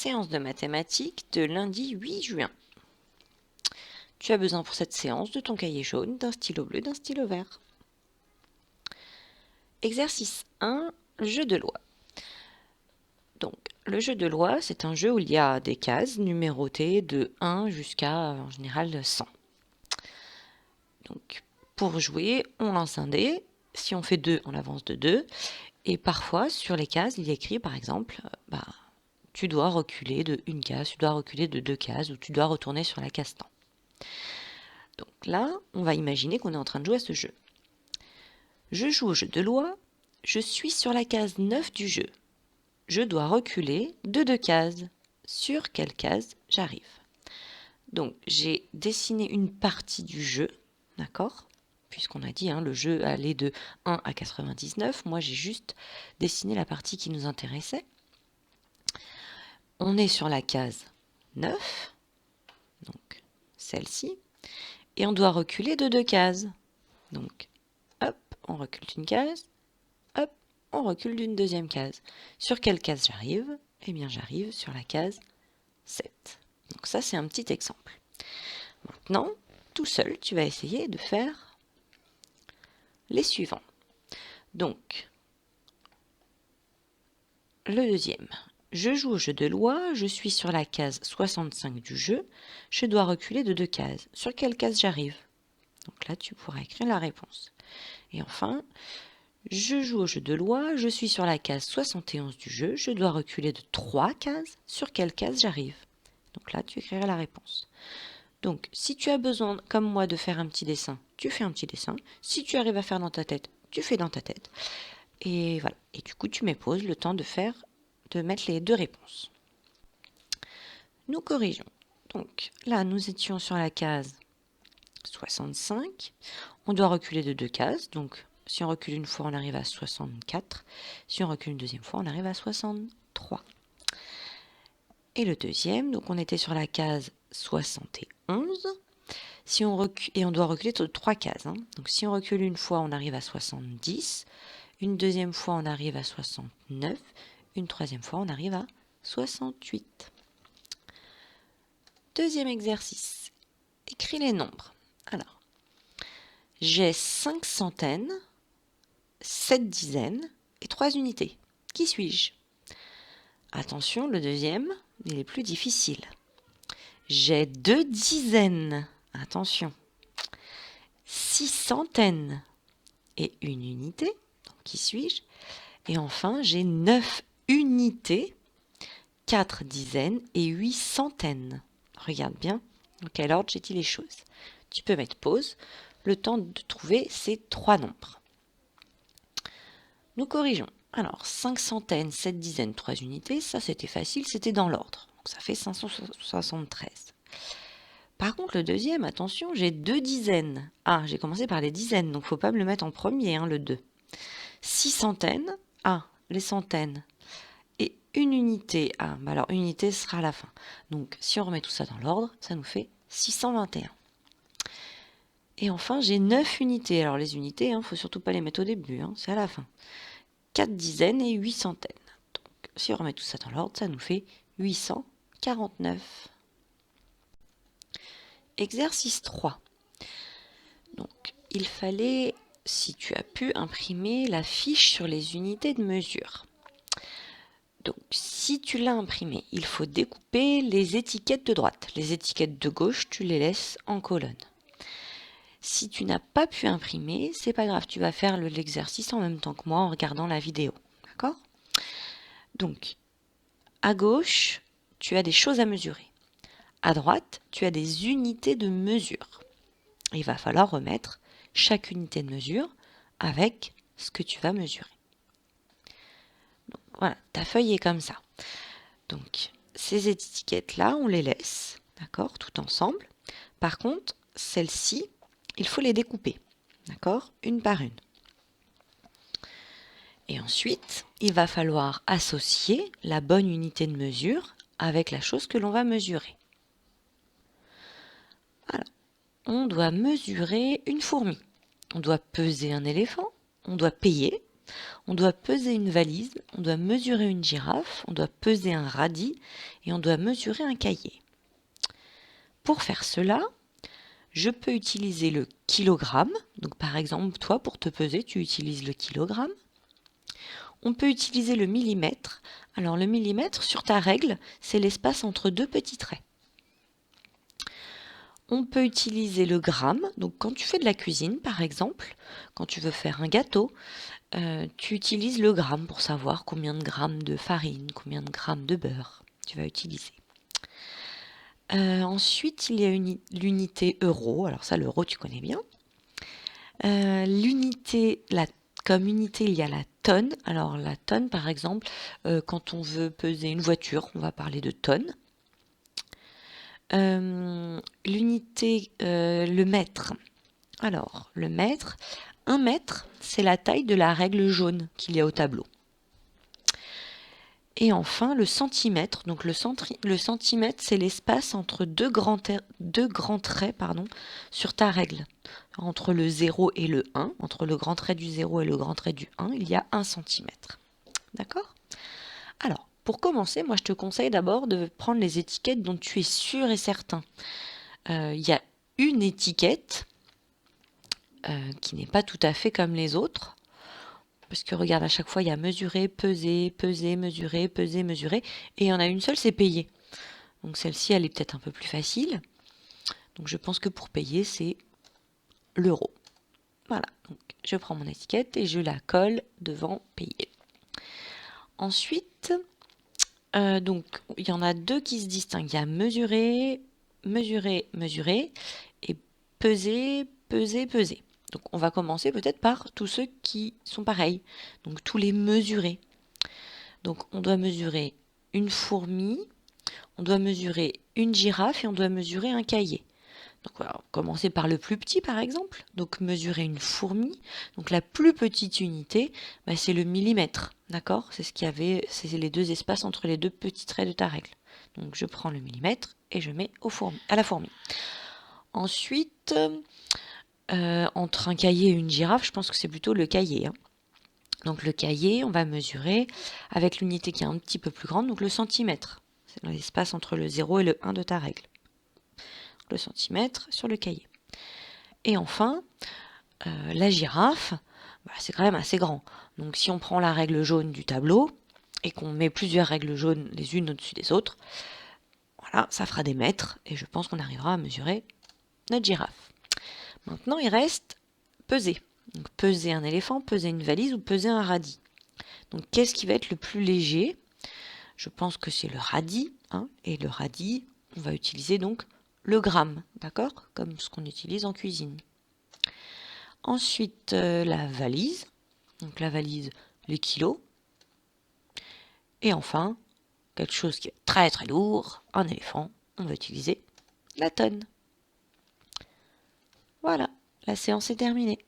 Séance de mathématiques de lundi 8 juin. Tu as besoin pour cette séance de ton cahier jaune, d'un stylo bleu, d'un stylo vert. Exercice 1, jeu de loi. Donc, le jeu de loi, c'est un jeu où il y a des cases numérotées de 1 jusqu'à, en général, 100. Donc, pour jouer, on lance un dé. Si on fait 2, on avance de 2. Et parfois, sur les cases, il y a écrit, par exemple, tu dois reculer de 1 case, tu dois reculer de 2 cases, ou tu dois retourner sur la case temps. Donc là, on va imaginer qu'on est en train de jouer à ce jeu. Je joue au jeu de loi, je suis sur la case 9 du jeu. Je dois reculer de 2 cases. Sur quelle case j'arrive? Donc j'ai dessiné une partie du jeu, d'accord? Puisqu'on a dit, le jeu allait de 1 à 99, moi j'ai juste dessiné la partie qui nous intéressait. On est sur la case 9, donc celle-ci, et on doit reculer de 2 cases. Donc, hop, on recule d'une case, hop, on recule d'une deuxième case. Sur quelle case j'arrive? Eh bien, j'arrive sur la case 7. Donc ça, c'est un petit exemple. Maintenant, tout seul, tu vas essayer de faire les suivants. Donc, le deuxième. Je joue au jeu de loi, je suis sur la case 65 du jeu, je dois reculer de 2 cases. Sur quelle case j'arrive? Donc là, tu pourras écrire la réponse. Et enfin, je joue au jeu de loi, je suis sur la case 71 du jeu, je dois reculer de 3 cases. Sur quelle case j'arrive? Donc là, tu écriras la réponse. Donc, si tu as besoin, comme moi, de faire un petit dessin, tu fais un petit dessin. Si tu arrives à faire dans ta tête, tu fais dans ta tête. Et voilà. Et du coup, tu mets pause, le temps de mettre les deux réponses. Nous corrigeons. Donc, là, nous étions sur la case 65. On doit reculer de 2 cases. Donc, si on recule une fois, on arrive à 64. Si on recule une deuxième fois, on arrive à 63. Et le deuxième, donc on était sur la case 71. Si on recule, et on doit reculer de 3 cases. Donc si on recule une fois, on arrive à 70. Une deuxième fois, on arrive à 69. Une troisième fois, on arrive à 68. Deuxième exercice. Écris les nombres. Alors, j'ai 5 centaines, 7 dizaines et 3 unités. Qui suis-je? Attention, le deuxième, il est plus difficile. J'ai 2 dizaines. Attention. 6 centaines et une unité. Donc, qui suis-je? Et enfin, j'ai 9 unités, 4 dizaines et 8 centaines. Regarde bien dans quel ordre j'ai dit les choses. Tu peux mettre pause, le temps de trouver ces 3 nombres. Nous corrigeons. Alors, 5 centaines, 7 dizaines, 3 unités, ça c'était facile, c'était dans l'ordre. Donc ça fait 573. Par contre, le deuxième, attention, j'ai 2 dizaines. Ah, j'ai commencé par les dizaines, donc il ne faut pas me le mettre en premier, le 2. 6 centaines, les centaines. Et une unité, alors une unité sera à la fin. Donc, si on remet tout ça dans l'ordre, ça nous fait 621. Et enfin, j'ai 9 unités. Alors, les unités, il ne faut surtout pas les mettre au début, c'est à la fin. 4 dizaines et 8 centaines. Donc, si on remet tout ça dans l'ordre, ça nous fait 849. Exercice 3. Donc, il fallait, si tu as pu, imprimer la fiche sur les unités de mesure. Donc, si tu l'as imprimé, il faut découper les étiquettes de droite. Les étiquettes de gauche, tu les laisses en colonne. Si tu n'as pas pu imprimer, c'est pas grave, tu vas faire l'exercice en même temps que moi en regardant la vidéo. D'accord? Donc, à gauche, tu as des choses à mesurer. À droite, tu as des unités de mesure. Il va falloir remettre chaque unité de mesure avec ce que tu vas mesurer. Donc, voilà, ta feuille est comme ça. Donc, ces étiquettes-là, on les laisse, d'accord, tout ensemble. Par contre, celles-ci, il faut les découper, d'accord, une par une. Et ensuite, il va falloir associer la bonne unité de mesure avec la chose que l'on va mesurer. Alors, on doit mesurer une fourmi. On doit peser un éléphant. On doit payer on doit peser une valise, on doit mesurer une girafe, on doit peser un radis et on doit mesurer un cahier. Pour faire cela, je peux utiliser le kilogramme. Donc par exemple, toi, pour te peser, tu utilises le kilogramme. On peut utiliser le millimètre. Alors le millimètre, sur ta règle, c'est l'espace entre deux petits traits. On peut utiliser le gramme. Donc quand tu fais de la cuisine, par exemple, quand tu veux faire un gâteau, tu utilises le gramme pour savoir combien de grammes de farine, combien de grammes de beurre tu vas utiliser. Ensuite, il y a l'unité euro. Alors ça, l'euro, tu connais bien. Comme unité, il y a la tonne. Alors la tonne, par exemple, quand on veut peser une voiture, on va parler de tonne. L'unité, le mètre. Alors, le mètre, 1 mètre, c'est la taille de la règle jaune qu'il y a au tableau. Et enfin, le centimètre. Donc le centimètre, c'est l'espace entre deux grands traits sur ta règle. Entre le 0 et le 1, entre le grand trait du 0 et le grand trait du 1, il y a 1 centimètre. D'accord ? Alors, pour commencer, moi je te conseille d'abord de prendre les étiquettes dont tu es sûr et certain. Il y a une étiquette qui n'est pas tout à fait comme les autres. Parce que regarde, à chaque fois, il y a mesurer, peser, peser, mesurer, peser, mesurer. Et il y en a une seule, c'est payer. Donc celle-ci, elle est peut-être un peu plus facile. Donc je pense que pour payer, c'est l'euro. Voilà, donc je prends mon étiquette et je la colle devant payer. Ensuite, donc il y en a deux qui se distinguent. Il y a mesurer, mesurer, mesurer et peser, peser, peser. Donc on va commencer peut-être par tous ceux qui sont pareils. Donc tous les mesurés. Donc on doit mesurer une fourmi, on doit mesurer une girafe et on doit mesurer un cahier. Donc on va commencer par le plus petit par exemple. Donc mesurer une fourmi. Donc la plus petite unité, c'est le millimètre. D'accord ? C'est c'est les deux espaces entre les deux petits traits de ta règle. Donc je prends le millimètre et je mets à la fourmi. Ensuite, entre un cahier et une girafe, je pense que c'est plutôt le cahier. Donc le cahier, on va mesurer avec l'unité qui est un petit peu plus grande, donc le centimètre. C'est l'espace entre le 0 et le 1 de ta règle. Le centimètre sur le cahier. Et enfin, la girafe, c'est quand même assez grand. Donc si on prend la règle jaune du tableau et qu'on met plusieurs règles jaunes les unes au-dessus des autres, voilà, ça fera des mètres et je pense qu'on arrivera à mesurer notre girafe. Maintenant, il reste peser. Donc peser un éléphant, peser une valise ou peser un radis. Donc qu'est-ce qui va être le plus léger ? Je pense que c'est le radis. Et le radis, on va utiliser donc le gramme, d'accord ? Comme ce qu'on utilise en cuisine. Ensuite, la valise. Donc la valise, les kilos. Et enfin, quelque chose qui est très très lourd, un éléphant, on va utiliser la tonne. Voilà, la séance est terminée.